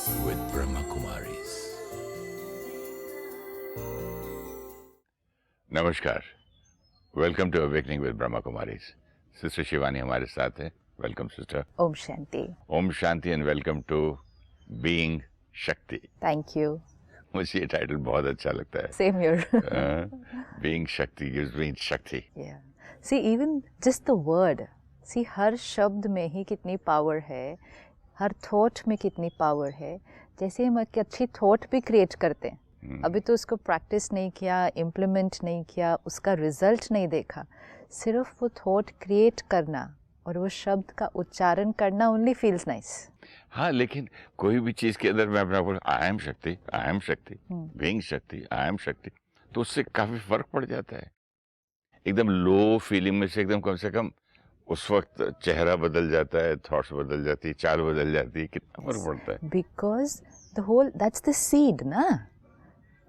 with Brahma Kumaris. नमस्कार, welcome to awakening with Brahma Kumaris. Sister Shivani हमारे साथ है। Welcome sister. ओम शांति। ओम शांति and welcome to being Shakti. Thank you. मुझे ये टाइटल बहुत अच्छा लगता है। Same here. Being Shakti gives me Shakti. See even just the word, see हर शब्द में ही कितनी पावर है, हर थॉट में कितनी पावर है। जैसे हम एक अच्छी थॉट भी क्रिएट करते हैं, अभी तो उसको प्रैक्टिस नहीं किया, इम्प्लीमेंट नहीं किया, उसका रिजल्ट नहीं देखा, सिर्फ वो थॉट क्रिएट करना और वो शब्द का उच्चारण करना ओनली फील्स नाइस। हाँ, लेकिन कोई भी चीज के अंदर मैं अपना बोल आई एम शक्ति, आई एम शक्ति, बीइंग शक्ति, आई एम शक्ति, तो उससे काफी फर्क पड़ जाता है। एकदम लो फीलिंग में से एकदम कम से कम उस वक्त चेहरा बदल जाता है, थॉट्स बदल जाती है, चाल बदल जाती है, कितना फर्क पड़ता है। Because the whole that's the seed ना,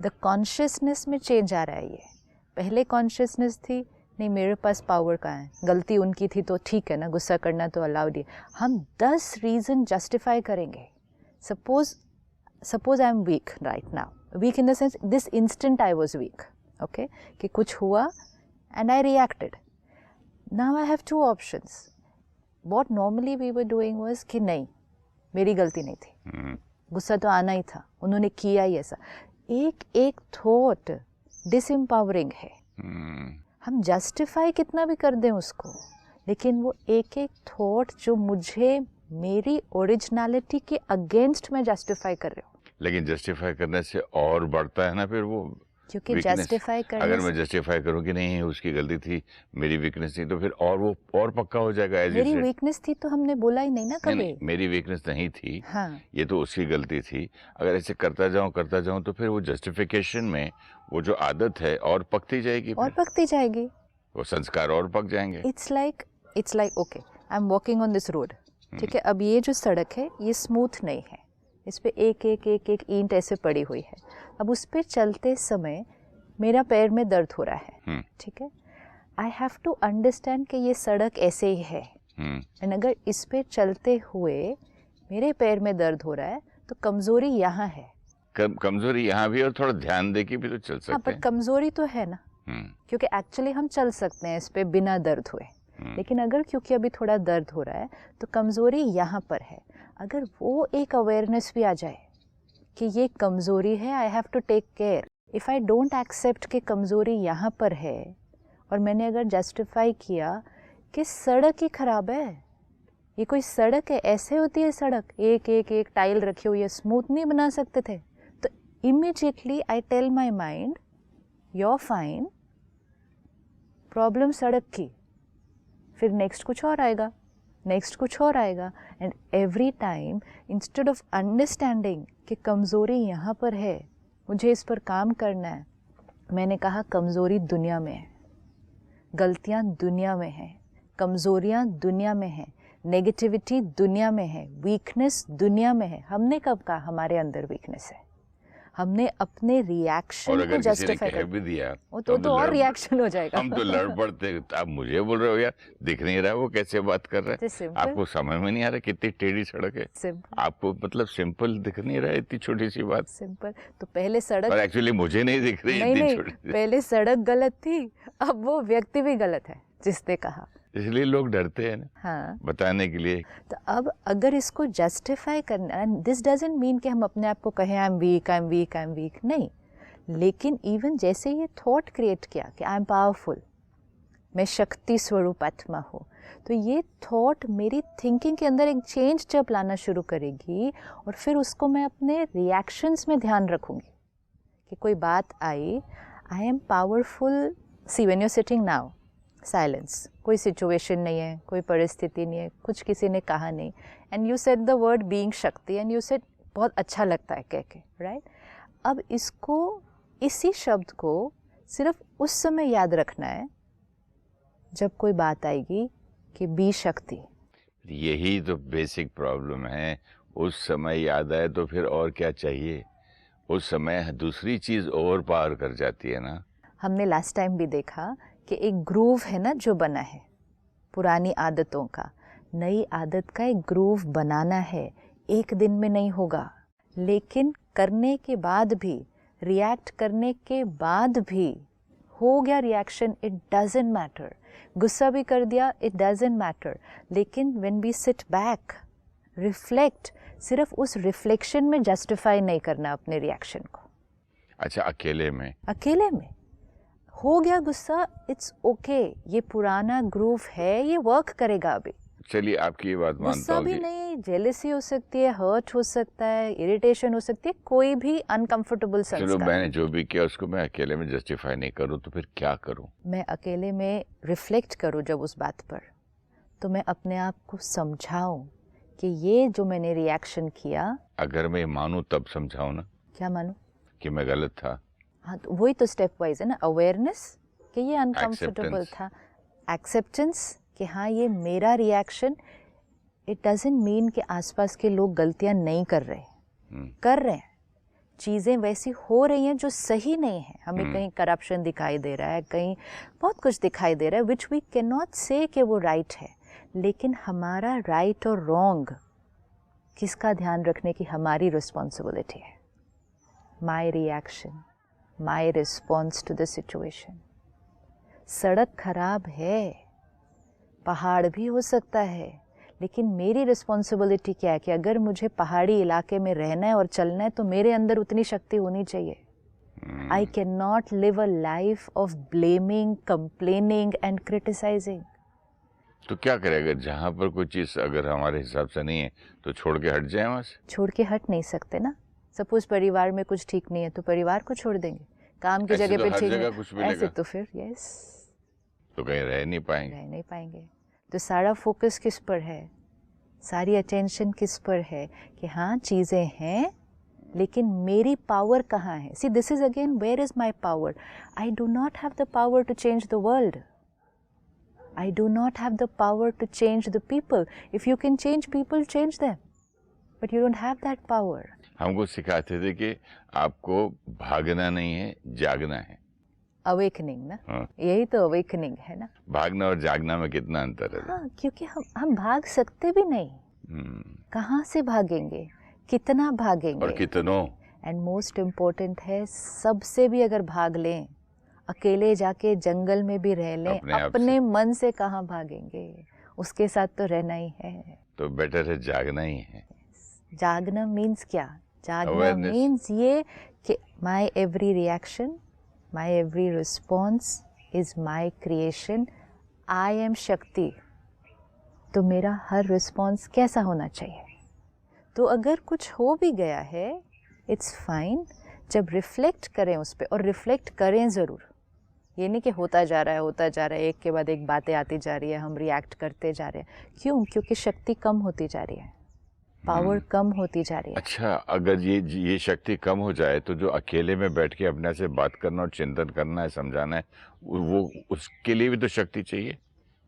द कॉन्शियसनेस में चेंज आ रहा है। ये पहले कॉन्शियसनेस थी नहीं मेरे पास पावर कहाँ है, गलती उनकी थी तो ठीक है ना, गुस्सा करना तो अलाउड है। हम 10 रीज़न जस्टिफाई करेंगे। Suppose I am weak right now, weak in the sense this instant I was weak, okay, कि कुछ हुआ and I reacted. Now I have 2 options. What normally we were doing was कि नहीं मेरी गलती नहीं थी, गुस्सा तो आना ही था, उन्होंने किया ही ऐसा। एक एक थॉट डिसएम्पावरिंग है। हम जस्टिफाई कितना भी कर दें उसको, लेकिन वो एक एक थॉट जो मुझे मेरी ओरिजिनलिटी के अगेंस्ट में जस्टिफाई कर रहे हो। लेकिन जस्टिफाई करने से और बढ़ता है ना फिर वो, क्योंकि जस्टिफाई करने अगर मैं जस्टिफाई करूं कि नहीं उसकी गलती थी, मेरी वीकनेस थी, तो फिर और वो और पक्का हो जाएगा। मेरी वीकनेस थी तो हमने बोला ही नहीं ना कभी। नहीं, मेरी वीकनेस नहीं थी, हाँ। ये तो उसकी गलती थी। अगर ऐसे करता जाऊं तो फिर वो जस्टिफिकेशन में वो जो आदत है और पकती जाएगी, और पकती जाएगी, वो संस्कार और पक जाएंगे। It's like okay I am walking on this road, ठीक है, अब ये जो सड़क है ये स्मूथ नहीं है, इस पे एक एक एक एक ईंट ऐसे पड़ी हुई है। अब उस पर चलते समय मेरा पैर में दर्द हो रहा है, ठीक है, आई हैव टू अंडरस्टैंड कि ये सड़क ऐसे ही है, एंड अगर इस पे चलते हुए मेरे पैर में दर्द हो रहा है तो कमजोरी यहाँ है। कमजोरी यहाँ भी, और थोड़ा ध्यान दे के भी तो चल सकते हैं। पर कमजोरी तो है ना, क्योंकि एक्चुअली हम चल सकते हैं इस पे बिना दर्द हुए, लेकिन अगर क्योंकि अभी थोड़ा दर्द हो रहा है तो कमजोरी यहाँ पर है। अगर वो एक अवेयरनेस भी आ जाए कि ये कमजोरी है, I have to take care. If I don't accept कि कमजोरी यहाँ पर है, और मैंने अगर जस्टिफाई किया कि सड़क ही खराब है, ये कोई सड़क है, ऐसे होती है सड़क, एक एक एक टाइल रखी हुई है, स्मूथ नहीं बना सकते थे, तो immediately I tell my mind you fine, problem सड़क की, फिर नेक्स्ट कुछ और आएगा, नेक्स्ट कुछ और आएगा, and every time instead of understanding कि कमज़ोरी यहाँ पर है, मुझे इस पर काम करना है, मैंने कहा कमज़ोरी दुनिया में है, गलतियाँ दुनिया में हैं, कमज़ोरियाँ दुनिया में हैं, नेगेटिविटी दुनिया में है, वीकनेस दुनिया में है। हमने कब कहा हमारे अंदर वीकनेस है? हमने अपने रिएक्शन को जस्टिफाई कर भी दिया, वो तो और रिएक्शन हो जाएगा। हम तो लड़ पड़ते। आप मुझे बोल रहे हो यार, दिख नहीं रहा वो कैसे बात कर रहे हैं, आपको समझ में नहीं आ रहा कितनी टेढ़ी सड़क है, आपको मतलब सिंपल दिख नहीं रहा है, इतनी छोटी सी बात सिंपल। तो पहले सड़क, और एक्चुअली मुझे नहीं दिख रही, नहीं, पहले सड़क गलत थी, अब वो व्यक्ति भी गलत है जिसने कहा, इसलिए लोग डरते हैं ना, हाँ, बताने के लिए। तो अब अगर इसको जस्टिफाई करना, दिस डजंट मीन कि हम अपने आप को कहें आई am week, I am week, I am week, नहीं, लेकिन इवन जैसे ये थॉट क्रिएट किया कि आई एम पावरफुल, मैं शक्ति स्वरूप आत्मा हूँ, तो ये थॉट मेरी थिंकिंग के अंदर एक चेंज जब लाना शुरू करेगी, और फिर उसको मैं अपने रिएक्शंस में ध्यान रखूँगी कि कोई बात आई, I am powerful. See when you are sitting now, silence, कोई सिचुएशन नहीं है, कोई परिस्थिति नहीं है, कुछ किसी ने कहा नहीं, and you said the word being शक्ति, एंड यू सेड बहुत अच्छा लगता है कह के, राइट। अब इसको, इसी शब्द को सिर्फ उस समय याद रखना है जब कोई बात आएगी कि बी शक्ति। यही तो बेसिक प्रॉब्लम है, उस समय याद आए तो फिर और क्या चाहिए, उस समय दूसरी चीज ओवर पावर कर जाती है ना। हमने लास्ट टाइम भी देखा कि एक ग्रूव है ना जो बना है पुरानी आदतों का, नई आदत का एक ग्रूव बनाना है, एक दिन में नहीं होगा, लेकिन करने के बाद भी, रिएक्ट करने के बाद भी हो गया रिएक्शन, इट डजेंट मैटर। गुस्सा भी कर दिया, इट डजेंट मैटर। लेकिन when we sit back, reflect, सिर्फ उस रिफ्लेक्शन में जस्टिफाई नहीं करना अपने रिएक्शन को। अच्छा, अकेले में हो गया गुस्सा, इट्स ओके, ये पुराना ग्रूव है, ये वर्क करेगा अभी। चलिए, आपकी ये बात मानता गुस्सा हूँ भी कि नहीं, जेलसी हो सकती है, हर्ट हो सकता है, इरिटेशन हो सकती है, कोई भी अनकंफर्टेबल चलो, संस्कार। मैंने जो भी किया उसको मैं अकेले में जस्टिफाई नहीं करूँ तो फिर क्या करूँ? मैं अकेले में रिफ्लेक्ट करूँ जब उस बात पर, तो मैं अपने आप को समझाऊं कि ये जो मैंने रिएक्शन किया, अगर मैं मानूं तब समझाऊं ना क्या मानूं? कि मैं गलत था। हाँ, तो वही तो स्टेप वाइज है ना, अवेयरनेस कि ये अनकंफर्टेबल था, एक्सेप्टेंस कि हाँ ये मेरा रिएक्शन। इट डजंट मीन कि आसपास के लोग गलतियां नहीं कर रहे, कर रहे हैं, चीज़ें वैसी हो रही हैं जो सही नहीं है। हमें कहीं करप्शन दिखाई दे रहा है, कहीं बहुत कुछ दिखाई दे रहा है विच वी कैन नॉट से कि वो राइट है। लेकिन हमारा राइट और रॉन्ग किसका ध्यान रखने की हमारी रिस्पॉन्सिबिलिटी है। My reaction, my response to the situation. सड़क खराब है, पहाड़ भी हो सकता है, लेकिन मेरी रिस्पॉन्सिबिलिटी क्या है कि अगर मुझे पहाड़ी इलाके में रहना है और चलना है तो मेरे अंदर उतनी शक्ति होनी चाहिए। I can not live a life of blaming, complaining and criticising. तो क्या करें? अगर जहाँ पर कोई चीज़ अगर हमारे हिसाब से नहीं है तो छोड़ के हट जाए वहाँ से? छोड़ के हट नहीं सकते ना। सपोज परिवार में कुछ ठीक नहीं है तो परिवार को छोड़ देंगे, काम की जगह पे ठीक है, ऐसे तो फिर यस, तो कहीं रह नहीं पाएंगे। तो सारा फोकस किस पर है, सारी अटेंशन किस पर है कि हाँ चीज़ें हैं, लेकिन मेरी पावर कहाँ है। See this is again, where is my power? I do not have the power to change the world, I do not have the power to change the people. If you can change people, change them. But you don't have that power. हमको सिखाते थे कि आपको भागना नहीं है, जागना है। Awakening ना? हाँ। यही तो awakening है ना? भागना और जागना में कितना अंतर है? हाँ, क्योंकि हम भाग सकते भी नहीं। कहाँ से भागेंगे, कितना भागेंगे, और कितनों? And most important है, सबसे भी अगर भाग लें, अकेले जाके जंगल में भी रह लें, अपने मन से कहाँ भागेंगे, उसके साथ तो रहना ही है। तो बेटर है जागना ही है। जागना मीन्स क्या? जागना मीन्स ये कि माई every reaction, my every response is my creation. I am शक्ति, तो मेरा हर रिस्पॉन्स कैसा होना चाहिए? तो अगर कुछ हो भी गया है, इट्स फाइन। जब रिफ्लेक्ट करें उस पर, और रिफ्लेक्ट करें ज़रूर, ये नहीं कि होता जा रहा है, एक के बाद एक बातें आती जा रही है, हम रिएक्ट करते जा रहे हैं। क्यों? क्योंकि शक्ति कम होती जा रही है, पावर कम होती जा रही है। अच्छा, अगर ये शक्ति कम हो जाए तो जो अकेले में बैठ के अपने से बात करना और चिंतन करना है, समझाना है, वो उसके लिए भी तो शक्ति चाहिए,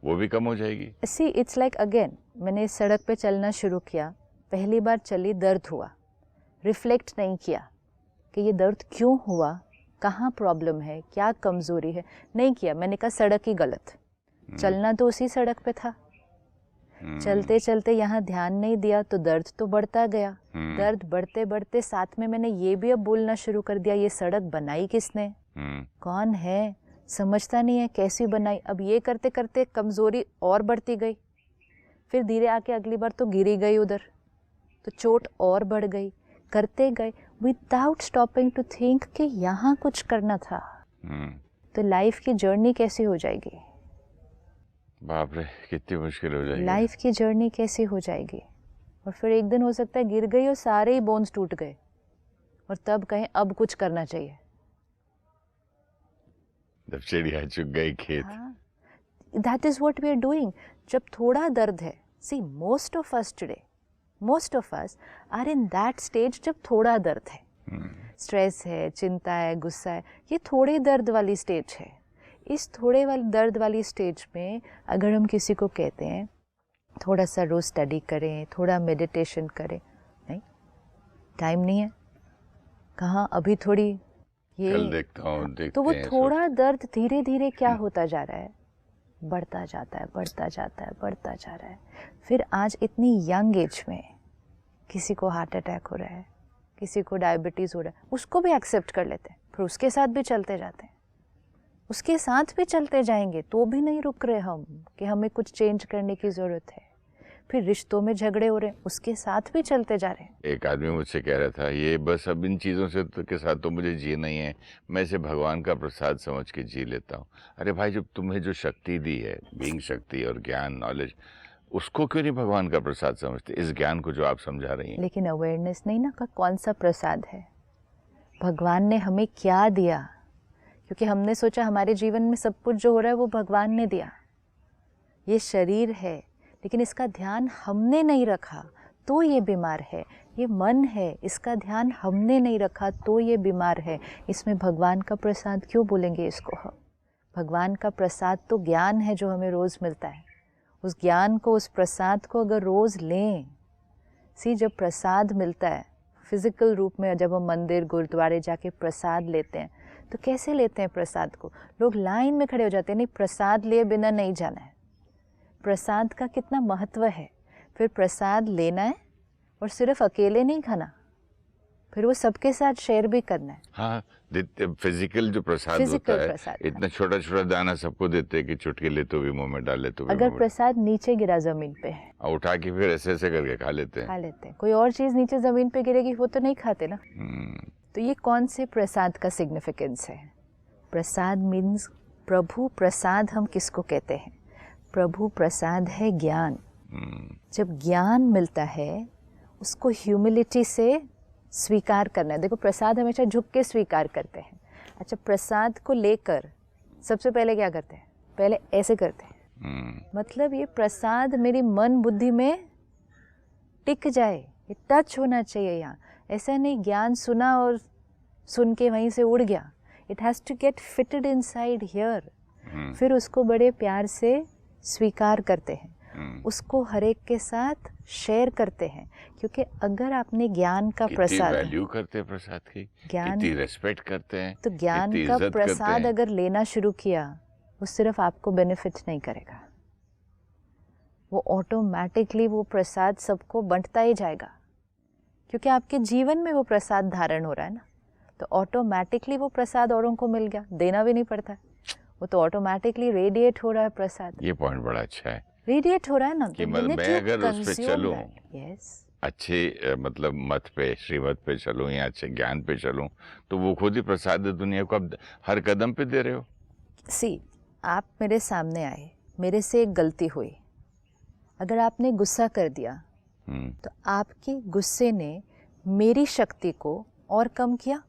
वो भी कम हो जाएगी। सी इट्स लाइक अगेन, मैंने सड़क पे चलना शुरू किया, पहली बार चली, दर्द हुआ, रिफ्लेक्ट नहीं किया कि ये दर्द क्यों हुआ, कहाँ प्रॉब्लम है, क्या कमज़ोरी है, नहीं किया। मैंने कहा सड़क ही गलत, चलना तो उसी सड़क पे था। चलते चलते यहाँ ध्यान नहीं दिया तो दर्द तो बढ़ता गया। दर्द बढ़ते बढ़ते साथ में मैंने ये भी अब बोलना शुरू कर दिया, ये सड़क बनाई किसने, कौन है, समझता नहीं है कैसी बनाई। अब ये करते करते कमज़ोरी और बढ़ती गई, फिर धीरे आके अगली बार तो गिरी गई उधर, तो चोट और बढ़ गई। करते गए विदाउट स्टॉपिंग टू थिंक कि यहाँ कुछ करना था। तो लाइफ की जर्नी कैसी हो जाएगी? बाप रे, कितनी मुश्किल हो जाएगी लाइफ की जर्नी कैसी हो जाएगी। और फिर एक दिन हो सकता है गिर गई और सारे ही बोन्स टूट गए, और तब कहें अब कुछ करना चाहिए। जब चिड़िया चुग गई खेत। That is what we are doing. जब थोड़ा दर्द है, see most of us today, most of us are in that stage जब थोड़ा दर्द है, स्ट्रेस है, चिंता है, गुस्सा है, ये थोड़े दर्द वाली स्टेज है। इस थोड़े वाली दर्द वाली स्टेज में अगर हम किसी को कहते हैं थोड़ा सा रोज स्टडी करें, थोड़ा मेडिटेशन करें, नहीं, टाइम नहीं है, कहाँ अभी थोड़ी ये कल देखता हूँ, तो वो थोड़ा दर्द धीरे धीरे क्या होता जा रहा है, बढ़ता जाता है, बढ़ता जाता है, बढ़ता जा रहा है। फिर आज इतनी यंग एज में किसी को हार्ट अटैक हो रहा है, किसी को डायबिटीज़ हो रहा है, उसको भी एक्सेप्ट कर लेते हैं, फिर उसके साथ भी चलते जाते हैं, उसके साथ भी चलते जाएंगे, तो भी नहीं रुक रहे हम कि हमें कुछ चेंज करने की ज़रूरत है। फिर रिश्तों में झगड़े हो रहे हैं, उसके साथ भी चलते जा रहे हैं। एक आदमी मुझसे कह रहा था, ये बस अब इन चीज़ों से के साथ तो मुझे जीना ही है, मैं इसे भगवान का प्रसाद समझ के जी लेता हूँ। अरे भाई, जब तुम्हें जो शक्ति दी है, बीइंग शक्ति और ज्ञान, नॉलेज, उसको क्यों नहीं भगवान का प्रसाद समझते, इस ज्ञान को जो आप समझा रही हैं? लेकिन अवेयरनेस नहीं ना का कौन सा प्रसाद है, भगवान ने हमें क्या दिया, क्योंकि हमने सोचा हमारे जीवन में सब कुछ जो हो रहा है वो भगवान ने दिया। ये शरीर है, लेकिन इसका ध्यान हमने नहीं रखा तो ये बीमार है। ये मन है, इसका ध्यान हमने नहीं रखा तो ये बीमार है। इसमें भगवान का प्रसाद क्यों बोलेंगे इसको हम? भगवान का प्रसाद तो ज्ञान है जो हमें रोज़ मिलता है। उस ज्ञान को, उस प्रसाद को अगर रोज़ लें, जब प्रसाद मिलता है फिज़िकल रूप में, जब हम मंदिर गुरुद्वारे जाके प्रसाद लेते हैं तो कैसे लेते हैं प्रसाद को? लोग लाइन में खड़े हो जाते हैं, नहीं प्रसाद लिए बिना नहीं जाना है। प्रसाद का कितना महत्व है। फिर प्रसाद लेना है और सिर्फ अकेले नहीं खाना, फिर वो सबके साथ शेयर भी करना है। हाँ, फिजिकल जो प्रसाद होता है, इतना छोटा छोटा दाना सबको देते हैं कि चुटकी ले तो भी मुंह में डाले तो भी। अगर प्रसाद नीचे गिरा जमीन पे है, उठा के फिर ऐसे ऐसे करके खा लेते हैं। कोई और चीज नीचे जमीन पे गिरेगी वो तो नहीं खाते ना। तो ये कौन से प्रसाद का सिग्निफिकेंस है? प्रसाद मीन्स प्रभु प्रसाद। हम किसको कहते हैं? प्रभु प्रसाद है ज्ञान। जब ज्ञान मिलता है उसको ह्यूमिलिटी से स्वीकार करना है। देखो, प्रसाद हमेशा झुक के स्वीकार करते हैं। अच्छा, प्रसाद को लेकर सबसे पहले क्या करते हैं? पहले ऐसे करते हैं। मतलब ये प्रसाद मेरी मन बुद्धि में टिक जाए, ये टच होना चाहिए यहाँ। ऐसा नहीं ज्ञान सुना और सुन के वहीं से उड़ गया। It has to get fitted inside here. फिर उसको बड़े प्यार से स्वीकार करते हैं, उसको हर एक के साथ शेयर करते हैं। क्योंकि अगर आपने ज्ञान का प्रसाद, वैल्यू करते हैं प्रसाद की, ज्ञान की रेस्पेक्ट करते हैं, तो ज्ञान का प्रसाद अगर लेना शुरू किया, वो सिर्फ आपको बेनिफिट नहीं करेगा, वो ऑटोमेटिकली वो प्रसाद सबको बंटता ही जाएगा। क्योंकि आपके जीवन में वो प्रसाद धारण हो रहा है ना, तो ऑटोमेटिकली वो प्रसाद औरों को मिल गया, देना भी नहीं पड़ता, वो तो ऑटोमेटिकली रेडिएट हो रहा है प्रसाद। ये पॉइंट बड़ा अच्छा है, रेडिएट हो रहा है ना। कि मैं अगर उस पे चलूं, अच्छे मतलब मत पे, श्रीमत पे चलूं या अच्छे ज्ञान पे चलूं, तो वो खुद ही प्रसाद दुनिया को आप हर कदम पे दे रहे हो। आप मेरे सामने आए, मेरे से एक गलती हुई, अगर आपने गुस्सा कर दिया तो आपके गुस्से ने मेरी शक्ति को और कम किया,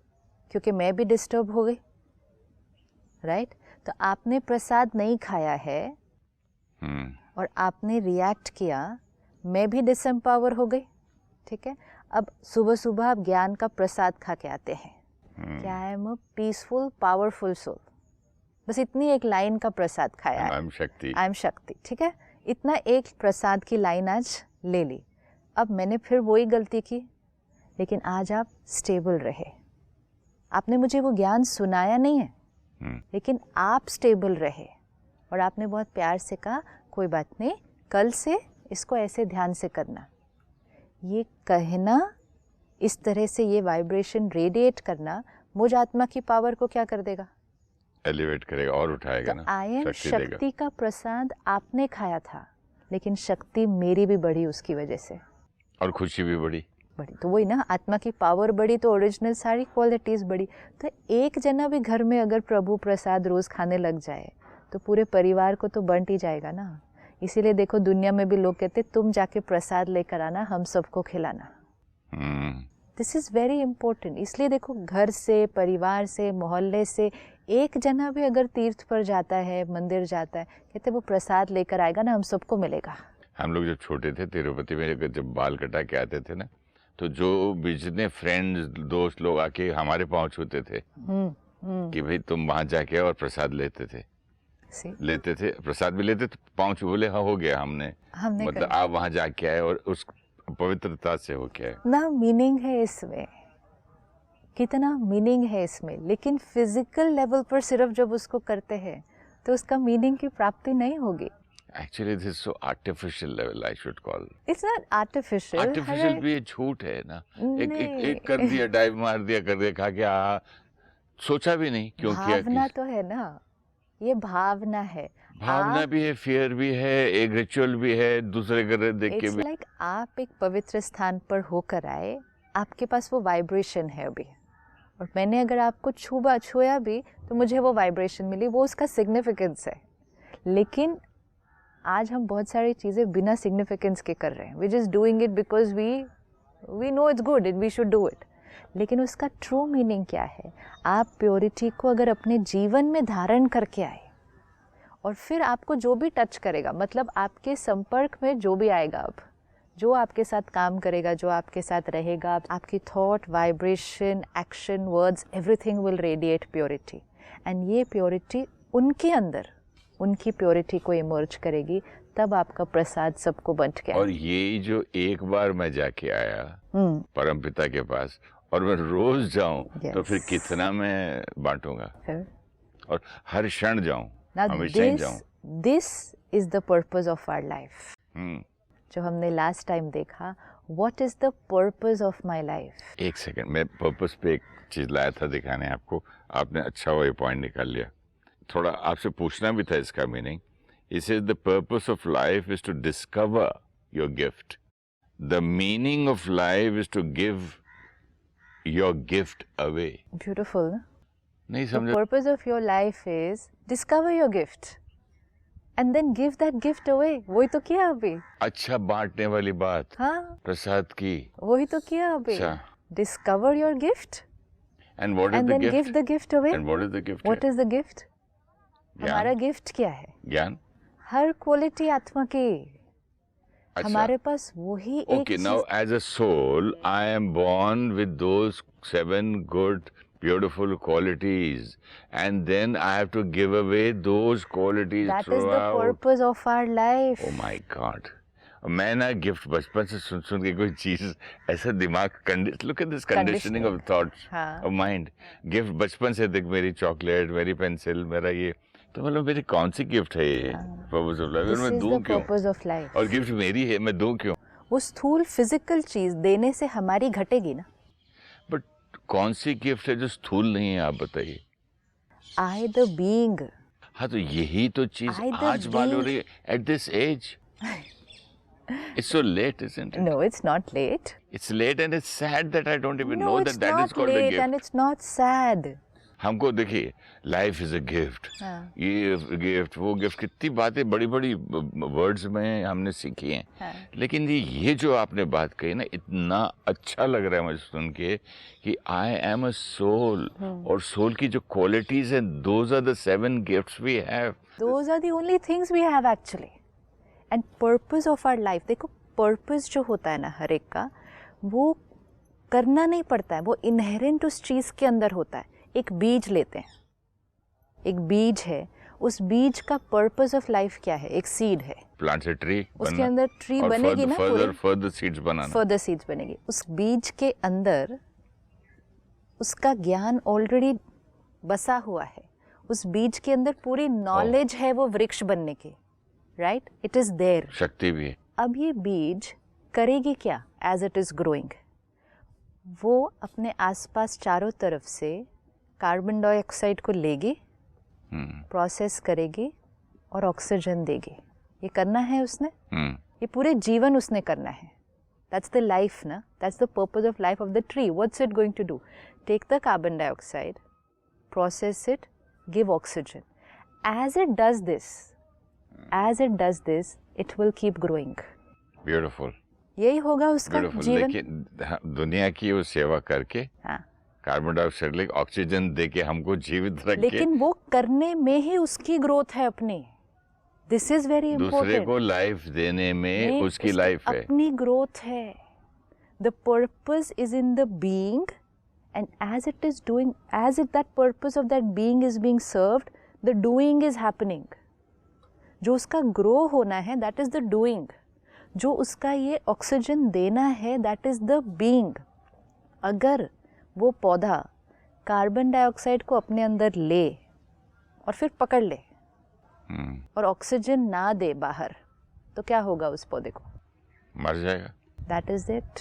क्योंकि मैं भी डिस्टर्ब हो गई, राइट? तो आपने प्रसाद नहीं खाया है और आपने रिएक्ट किया, मैं भी डिसएम्पावर हो गई, ठीक है? अब सुबह सुबह आप ज्ञान का प्रसाद खा के आते हैं कि I am a peaceful powerful soul, बस इतनी एक लाइन का प्रसाद खाया है, आई एम शक्ति, ठीक है? इतना एक प्रसाद की लाइन आज ले ली। अब मैंने फिर वही गलती की, लेकिन आज आप स्टेबल रहे। आपने मुझे वो ज्ञान सुनाया नहीं है, लेकिन आप स्टेबल रहे और आपने बहुत प्यार से कहा कोई बात नहीं, कल से इसको ऐसे ध्यान से करना। ये कहना, इस तरह से ये वाइब्रेशन रेडिएट करना मुझ आत्मा की पावर को क्या कर देगा? एलिवेट करेगा और उठाएगा तो ना। आयन शक्ति का प्रसाद आपने खाया था, लेकिन शक्ति मेरी भी बढ़ी उसकी वजह से, और खुशी भी बढ़ी। तो वही ना, आत्मा की पावर बढ़ी तो ओरिजिनल सारी क्वालिटीज़ बढ़ी। तो एक जना भी घर में अगर प्रभु प्रसाद रोज़ खाने लग जाए तो पूरे परिवार को तो बंट ही जाएगा ना। इसीलिए देखो, दुनिया में भी लोग कहते तुम जाके प्रसाद लेकर आना, हम सबको खिलाना। This is very important. इसलिए देखो, घर से, परिवार से, मोहल्ले से एक जना भी अगर तीर्थ पर जाता है, मंदिर जाता है, कहते वो प्रसाद लेकर आएगा ना, हम सबको मिलेगा। हम लोग जब छोटे थे तिरुपति में, जब बाल कटा के आते थे ना, तो जो जितने फ्रेंड्स दोस्त लोग आके हमारे पाँव छूते थे कि भाई तुम वहाँ जाके और प्रसाद लेते थे, प्रसाद भी लेते थे, पाँव छू, बोले हाँ हो गया, हमने मतलब आप वहाँ जाके आए और उस पवित्रता से हो गया ना। मीनिंग है इसमें, कितना मीनिंग है इसमें। लेकिन फिजिकल लेवल पर सिर्फ जब उसको करते हैं तो उसका मीनिंग की प्राप्ति नहीं होगी। Actually, this is so artificial level, I should call. It's not artificial. Artificial भी ये झूठ है ना. एक कर दिया, डाइव मार दिया, कर दिया, खा के सोचा भी नहीं क्यों किया. भावना तो है ना, ये भावना है. भावना भी है, फियर भी है, एक रिचुअल भी है, दूसरे घर देख के भी. It's like आप एक पवित्र स्थान पर होकर आए, आपके पास वो वाइब्रेशन है अभी, और मैंने अगर आपको छुआ भी तो मुझे वो वाइब्रेशन मिली, वो उसका सिग्निफिकेंस है. लेकिन आज हम बहुत सारी चीज़ें बिना सिग्निफिकेंस के कर रहे हैं. We just doing it because we know it's good and we should do it. लेकिन उसका ट्रू मीनिंग क्या है? आप प्योरिटी को अगर अपने जीवन में धारण करके आए, और फिर आपको जो भी टच करेगा, मतलब आपके संपर्क में जो भी आएगा, अब जो आपके साथ काम करेगा, जो आपके साथ रहेगा, आपकी thought, vibration, action, words, everything will radiate purity. And ये प्योरिटी उनके अंदर, उनकी प्योरिटी को इमर्ज करेगी, तब आपका प्रसाद सबको बंट के. और ये जो एक बार मैं जाके आया परमपिता के पास, और मैं रोज जाऊं, तो फिर कितना मैं बांटूंगा, और हर क्षण जाऊं, हमेशा ही जाऊं. This is the purpose of our life. जो हमने लास्ट टाइम देखा, what is the purpose of my life. एक सेकंड, मैं पर्पस पे एक चीज लाया था दिखाने आपको. आपने अच्छा वो पॉइंट निकाल लिया. थोड़ा आपसे पूछना भी था इसका meaning. He says the purpose of life is to discover your gift. The meaning of life is to give your gift away. Beautiful, na? नहीं The समझा. purpose of your life is discover your gift and then give that gift away. वही तो किया अभी. अच्छा, बांटने वाली बात. हाँ, प्रसाद की. वही तो किया अभी. अच्छा. Discover your gift And what is and the then gift? give the gift away. And what is the gift? What is the gift? हमारा गिफ्ट क्या है? ज्ञान. हर क्वालिटी आत्मा की. अच्छा. हमारे पास वही एक Okay, now as a soul, I am born with those 7 good, beautiful qualities, and then I have to give away those qualities That is the throughout. purpose of our life. Oh my God. मैं ना gift बचपन से सुन के कोई चीज ऐसा दिमाग look at this conditioning of thoughts of mind. Gift बचपन से देख, मेरी चॉकलेट, मेरी पेंसिल, मेरा ये, तो मतलब मेरी कौन सी गिफ्ट है ये? Purpose of life. मैं दूं क्यों? Purpose of life. और गिफ्ट मेरी है, मैं दूं क्यों? वो स्थूल फिजिकल चीज देने से हमारी घटेगी ना. बट कौन सी गिफ्ट है जो स्थूल नहीं है, आप बताइए. I the being. हाँ, तो यही तो चीज आज मालूम हो रही है at this age. It's so late, isn't it? No, it's not late. It's late and it's sad that I don't even No, know it's that that is not called a late gift. and it's not sad. हमको देखिए, life is a gift. ये gift, वो gift, कितनी बातें बड़ी बड़ी words में हमने सीखी हैं. लेकिन ये जो आपने बात कही ना, इतना अच्छा लग रहा है मुझे सुन के कि आई एम अ सोल. और सोल की जो क्वालिटीज हैं, those are the 7 gifts we have. Those are the only things we have actually. And purpose of our life, देखो पर्पस जो होता है ना हर एक का, वो करना नहीं पड़ता है, वो इनहेरेंट उस चीज़ के अंदर होता है. एक बीज लेते हैं, एक बीज है, उस बीज का पर्पस ऑफ लाइफ क्या है? एक सीड है. प्लांट से ट्री, उसके अंदर ट्री बनेगी ना, फर्दर सीड्स बनाना, फर्दर सीड्स बनेगी. उस बीज के अंदर उसका ज्ञान ऑलरेडी बसा हुआ है. उस बीज के अंदर पूरी नॉलेज है वो वृक्ष बनने की. Right, it is there. शक्ति भी है. अब ये बीज करेगी क्या? एज इट इज ग्रोइंग, वो अपने आसपास चारों तरफ से कार्बन डाइऑक्साइड को लेगी, प्रोसेस करेगी और ऑक्सीजन देगी. ये करना है उसने. ये पूरे जीवन उसने करना है. दैट्स द लाइफ ना, that's the purpose of life of the tree. What's it going to do? Take the carbon dioxide, process it, give oxygen. As it does this, it will keep growing. Beautiful. यही होगा उसका जीवन. लेकिन दुनिया की वो सेवा करके, कार्बन डाइऑक्साइड लेके, ऑक्सीजन देके, हमको जीवित रख के, लेकिन वो करने में ही उसकी ग्रोथ है अपनी. This is very important. दूसरे को लाइफ देने में उसकी लाइफ है, अपनी ग्रोथ है. The purpose is in the being, and as it is doing, as it that purpose of that being is being served, the doing is happening. जो उसका ग्रो होना है, दैट इज द डूइंग. जो उसका ये oxygen देना है, that is the being. अगर वो पौधा कार्बन डाइऑक्साइड को अपने अंदर ले और फिर पकड़ ले, और ऑक्सीजन ना दे बाहर, तो क्या होगा उस पौधे को? मर जाएगा। That is it.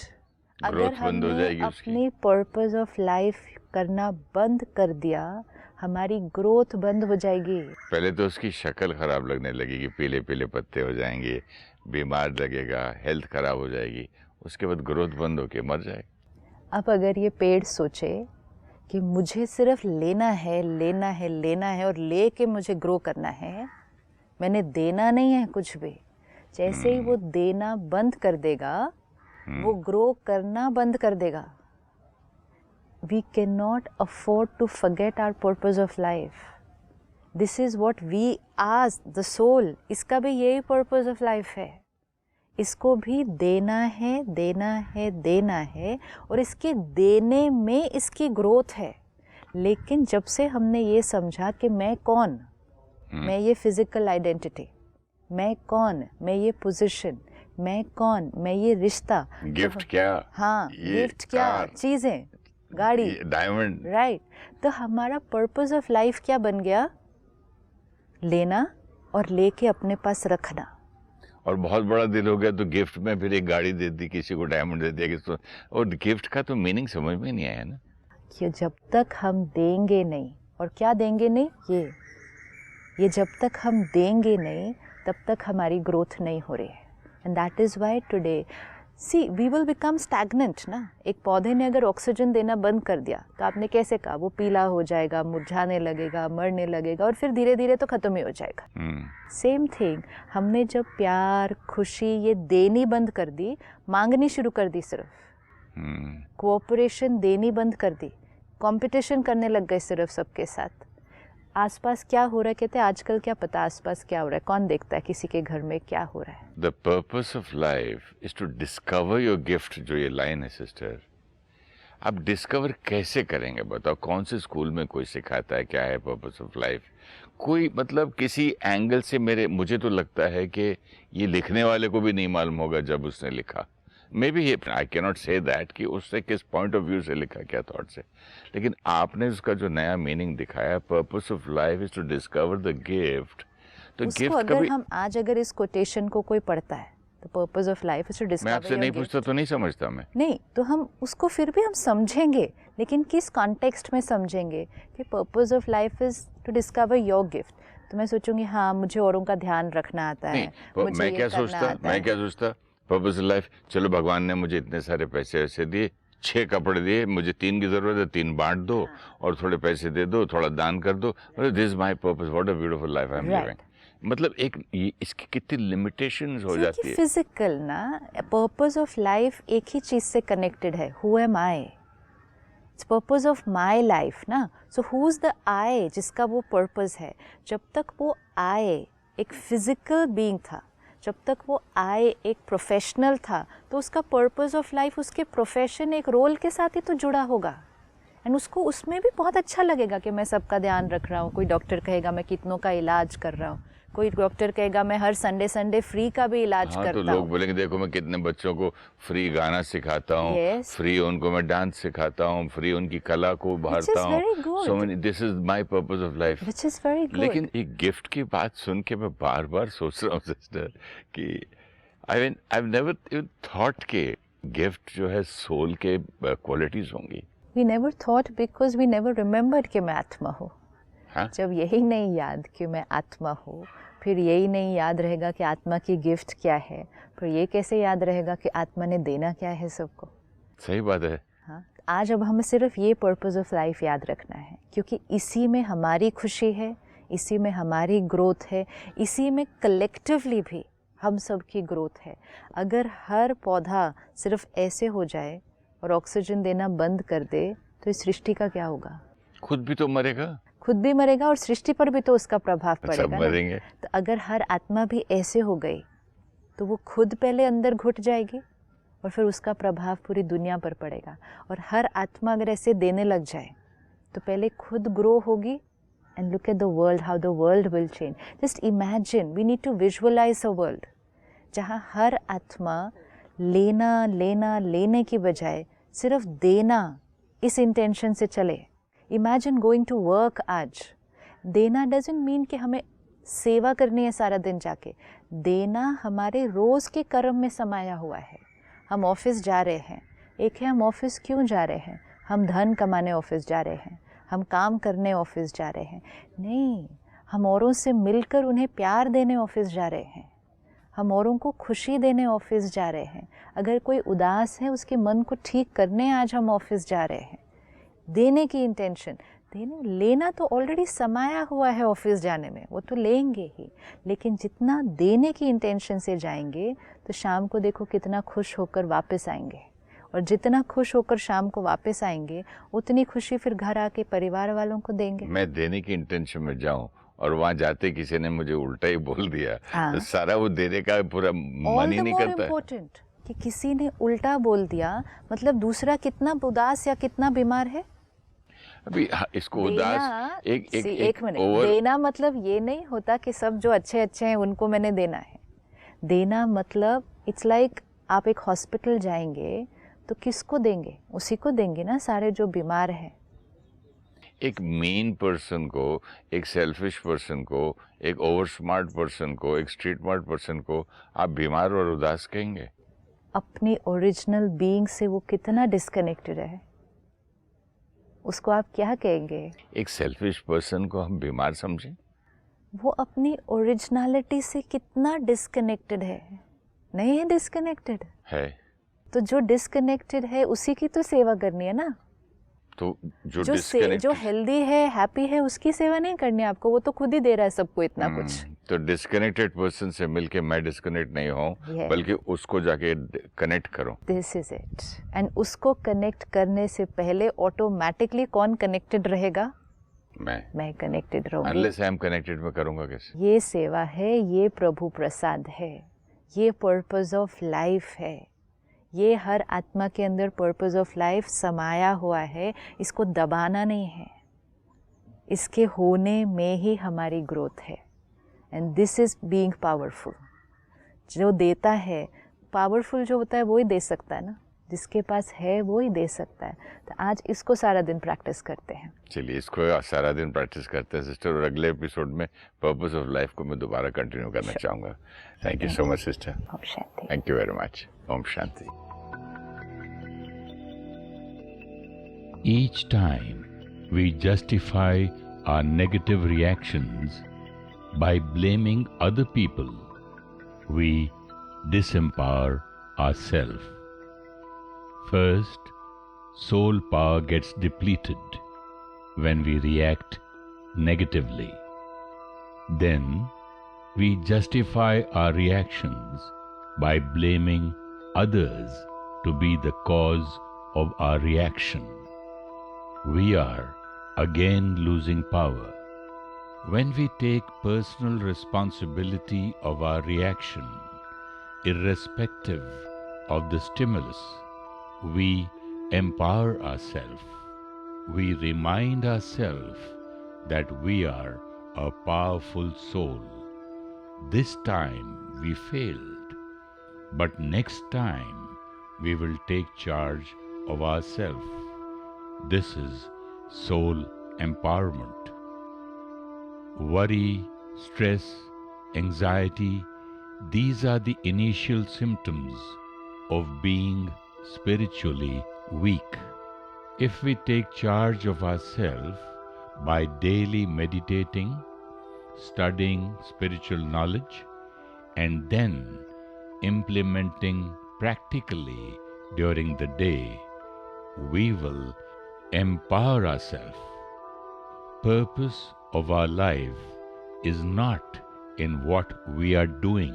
अगर ग्रोथ बंद हो हमने जाएगी उसकी। अपनी पर्पस ऑफ लाइफ करना बंद कर दिया, हमारी ग्रोथ बंद हो जाएगी। पहले तो उसकी शक्ल खराब लगने लगेगी, पीले पीले पत्ते हो जाएंगे, बीमार लगेगा, हेल्थ खराब हो जाएगी, उसके बाद ग्रोथ बंद होके मर जाएगा। अब अगर ये पेड़ सोचे कि मुझे सिर्फ लेना है लेना है लेना है और लेके मुझे ग्रो करना है, मैंने देना नहीं है कुछ भी, जैसे ही वो देना बंद कर देगा वो ग्रो करना बंद कर देगा। We cannot afford to forget our purpose of life. This is what we ask the soul. इसका भी यही purpose of life है। इसको भी देना है देना है देना है, और इसके देने में इसकी ग्रोथ है। लेकिन जब से हमने ये समझा कि मैं कौन, मैं ये फिजिकल आइडेंटिटी, मैं कौन, मैं ये पोजीशन, मैं कौन, मैं ये रिश्ता, गिफ्ट क्या, हाँ गिफ्ट क्या, चीजें, गाड़ी, डायमंड, राइट। तो हमारा पर्पस ऑफ लाइफ क्या बन गया? लेना और लेके अपने पास रखना। और बहुत बड़ा दिल हो गया तो गिफ्ट में फिर एक गाड़ी दे दी, किसी को डायमंड दे दिया, किसी को, और गिफ्ट का तो मीनिंग समझ में नहीं आया ना कि जब तक हम देंगे नहीं, और क्या देंगे नहीं, ये जब तक हम देंगे नहीं तब तक हमारी ग्रोथ नहीं हो रही है। And that is why today see we will become stagnant ना। एक पौधे ने अगर ऑक्सीजन देना बंद कर दिया तो आपने कैसे कहा, वो पीला हो जाएगा, मुरझाने लगेगा, मरने लगेगा, और फिर धीरे धीरे तो ख़त्म ही हो जाएगा। सेम थिंग, हमने जब प्यार, खुशी ये देनी बंद कर दी, मांगनी शुरू कर दी, सिर्फ कोऑपरेशन देनी बंद कर दी, कंपटीशन करने लग गए सिर्फ सबके साथ। आसपास क्या हो रहा है, कहते हैं आजकल क्या पता आसपास क्या हो रहा है, कौन देखता है किसी के घर में क्या हो रहा है। The purpose of life is to discover your gift. जो ये लाइन है सिस्टर, आप डिस्कवर कैसे करेंगे बताओ? कौन से स्कूल में कोई सिखाता है क्या है पर्पस ऑफ लाइफ? कोई मतलब किसी एंगल से मुझे तो लगता है कि ये लिखने वाले को भी नहीं मालूम होगा जब उसने लिखा। Maybe I can not say that कि उसने किस पॉइंट ऑफ व्यू से लिखा, क्या थॉट से, लेकिन आपने उसका जो नया मीनिंग दिखाया, purpose of life is to discover the gift. तो उसको गिफ्ट अगर कभी हम आज अगर इस कोटेशन को कोई पढ़ता है, तो purpose of life is to discover. मैं आपसे नहीं पूछता तो नहीं समझता मैं। नहीं तो हम उसको फिर भी हम समझेंगे, लेकिन किस कॉन्टेक्स्ट में समझेंगे कि purpose of life is to discover your gift. तो मैं सोचूंगी हाँ मुझे औरों का ध्यान रखना आता है, मुझे मैं क्या सोचता पर्पस ऑफ लाइफ, चलो भगवान ने मुझे इतने सारे पैसे वैसे दिए, 6 कपड़े दिए, मुझे 3 की जरूरत है, 3 बांट दो, और थोड़े पैसे दे दो, थोड़ा दान कर दो, this is my purpose, what a beautiful life I am living. मतलब एक इसकी कितनी लिमिटेशंस हो जाती है। फिजिकल ना पर्पस ऑफ लाइफ एक ही चीज से कनेक्टेड है, who am I, it's purpose of my life ना। सो हु इज द आई जिसका वो पर्पस है। जब तक वो आई एक फिजिकल बीइंग था, जब तक वो आए एक प्रोफेशनल था, तो उसका पर्पस ऑफ लाइफ उसके प्रोफेशन एक रोल के साथ ही तो जुड़ा होगा। एंड उसको उसमें भी बहुत अच्छा लगेगा कि मैं सबका ध्यान रख रहा हूँ। कोई डॉक्टर कहेगा मैं कितनों का इलाज कर रहा हूँ, कोई डॉक्टर कहेगा मैं हर संडे फ्री का भी इलाज करता हूँ। तो लोग बोलेंगे देखो मैं कितने बच्चों को फ्री गाना सिखाता हूँ, फ्री उनको मैं डांस सिखाता हूँ, फ्री उनकी कला को उभारता हूँ। So many, this is my purpose of life, which is very good. लेकिन एक गिफ्ट की बात सुन के मैं बार बार सोच रहा हूँ सिस्टर कि आई नेवर इवन थॉट के गिफ्ट जो है सोल के क्वालिटीज होंगी। We never thought because we never remembered कि मैं आत्मा हूँ। जब यही नहीं याद कि मैं आत्मा हूँ, फिर यही नहीं याद रहेगा कि आत्मा की गिफ्ट क्या है, फिर ये कैसे याद रहेगा कि आत्मा ने देना क्या है सबको। सही बात है। हाँ, आज अब हमें सिर्फ ये पर्पस ऑफ लाइफ याद रखना है, क्योंकि इसी में हमारी खुशी है, इसी में हमारी ग्रोथ है, इसी में कलेक्टिवली भी हम सब की ग्रोथ है। अगर हर पौधा सिर्फ ऐसे हो जाए और ऑक्सीजन देना बंद कर दे तो इस सृष्टि का क्या होगा? खुद भी तो मरेगा, खुद भी मरेगा और सृष्टि पर भी तो उसका प्रभाव पड़ेगा। सब मरेंगे। तो अगर हर आत्मा भी ऐसे हो गई तो वो खुद पहले अंदर घुट जाएगी और फिर उसका प्रभाव पूरी दुनिया पर पड़ेगा। और हर आत्मा अगर ऐसे देने लग जाए तो पहले खुद ग्रो होगी। And look at the world, how the world will change. Just imagine, we need to visualize a world जहाँ हर आत्मा लेने की बजाय सिर्फ देना इस इंटेंशन से चले। इमेजिन गोइंग टू वर्क आज। देना डजंट मीन कि हमें सेवा करनी है सारा दिन जाके। देना हमारे रोज़ के कर्म में समाया हुआ है। हम ऑफिस जा रहे हैं, एक है हम ऑफिस क्यों जा रहे हैं, हम धन कमाने ऑफिस जा रहे हैं, हम काम करने ऑफिस जा रहे हैं, नहीं, हम औरों से मिलकर उन्हें प्यार देने ऑफिस जा रहे हैं, हम औरों को खुशी देने ऑफिस जा रहे हैं। अगर कोई उदास है उसके मन को ठीक करने आज हम ऑफिस जा रहे हैं। देने की इंटेंशन, देने लेना तो ऑलरेडी समाया हुआ है ऑफिस जाने में, वो तो लेंगे ही, लेकिन जितना देने की इंटेंशन से जाएंगे तो शाम को देखो कितना खुश होकर वापस आएंगे, और जितना खुश होकर शाम को वापस आएंगे उतनी खुशी फिर घर आके परिवार वालों को देंगे। मैं देने की इंटेंशन में जाऊं और वहां जाते किसी ने मुझे उल्टा ही बोल दिया, तो सारा वो देने का पूरा मन ही नहीं करता। इम्पोर्टेंट कि किसी ने उल्टा बोल दिया, मतलब दूसरा कितना उदास या कितना बीमार है। अभी इसको उदास एक मिनट, देना मतलब ये नहीं होता कि सब जो अच्छे अच्छे हैं उनको मैंने देना है। देना मतलब इट्स लाइक आप एक हॉस्पिटल जाएंगे तो किसको देंगे, उसी को देंगे ना, सारे जो बीमार हैं। एक मीन पर्सन को, एक सेल्फिश पर्सन को, एक ओवर स्मार्ट पर्सन को, एक स्ट्रीट स्मार्ट पर्सन को आप बीमार और उदास कहेंगे? अपनी ओरिजिनल बीइंग से वो कितना डिस्कनेक्टेड है, उसको आप क्या कहेंगे? एक सेल्फिश पर्सन को हम बीमार समझें? वो अपनी ओरिजिनलिटी से कितना डिस्कनेक्टेड है? नहीं है डिस्कनेक्टेड है। तो जो डिस्कनेक्टेड है उसी की तो सेवा करनी है ना। तो जो हेल्दी है, हैप्पी है, उसकी सेवा नहीं करनी है आपको, वो तो खुद ही दे रहा है सबको इतना कुछ। तो डिस्कनेक्टेड पर्सन से मिलके मैं डिस्कनेक्ट नहीं हूँ, बल्कि उसको जाके कनेक्ट करो। This is it. एंड उसको कनेक्ट करने से पहले ऑटोमेटिकली कौन कनेक्टेड रहेगा? मैं कनेक्टेड रहूंगी। अनलेस आई एम कनेक्टेड, मैं करूंगा कैसे? ये सेवा है, ये प्रभु प्रसाद है, ये पर्पस ऑफ लाइफ है, ये हर आत्मा के अंदर पर्पस ऑफ लाइफ समाया हुआ है। इसको दबाना नहीं है, इसके होने में ही हमारी ग्रोथ है। And this is being powerful. जो देता है, पावरफुल जो होता है वो ही दे सकता है ना, जिसके पास है वो ही दे सकता है। तो आज इसको सारा दिन प्रैक्टिस करते हैं। चलिए, इसको सारा दिन प्रैक्टिस करते हैं सिस्टर, और अगले एपिसोड में पर्पस ऑफ लाइफ को मैं दोबारा कंटिन्यू करना चाहूँगा। Thank you so much sister. Om Shanti. Thank you very much. Om Shanti. Each time we justify our negative reactions by blaming other people, we disempower ourselves. First, soul power gets depleted when we react negatively. Then, we justify our reactions by blaming others to be the cause of our reaction. We are again losing power. When we take personal responsibility of our reaction, irrespective of the stimulus, we empower ourselves. We remind ourselves that we are a powerful soul. This time we failed, but next time we will take charge of ourselves. This is soul empowerment. Worry, stress, anxiety, these are the initial symptoms of being spiritually weak. If we take charge of ourselves by daily meditating, studying spiritual knowledge, and then implementing practically during the day, we will empower ourselves. Purpose of our life is not in what we are doing,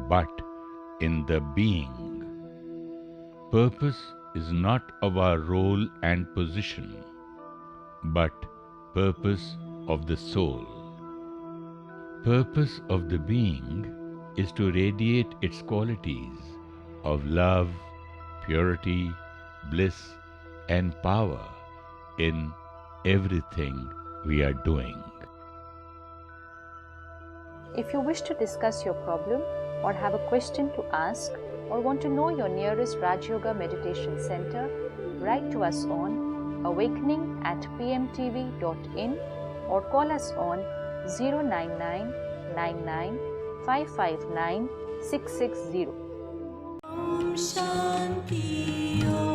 but in the being. Purpose is not of our role and position, but purpose of the soul. Purpose of the being is to radiate its qualities of love, purity, bliss, and power in everything we are doing. If you wish to discuss your problem or have a question to ask or want to know your nearest Raj Yoga Meditation Center, write to us on awakening@pmtv.in or call us on 09999559660. Om Shanti Om.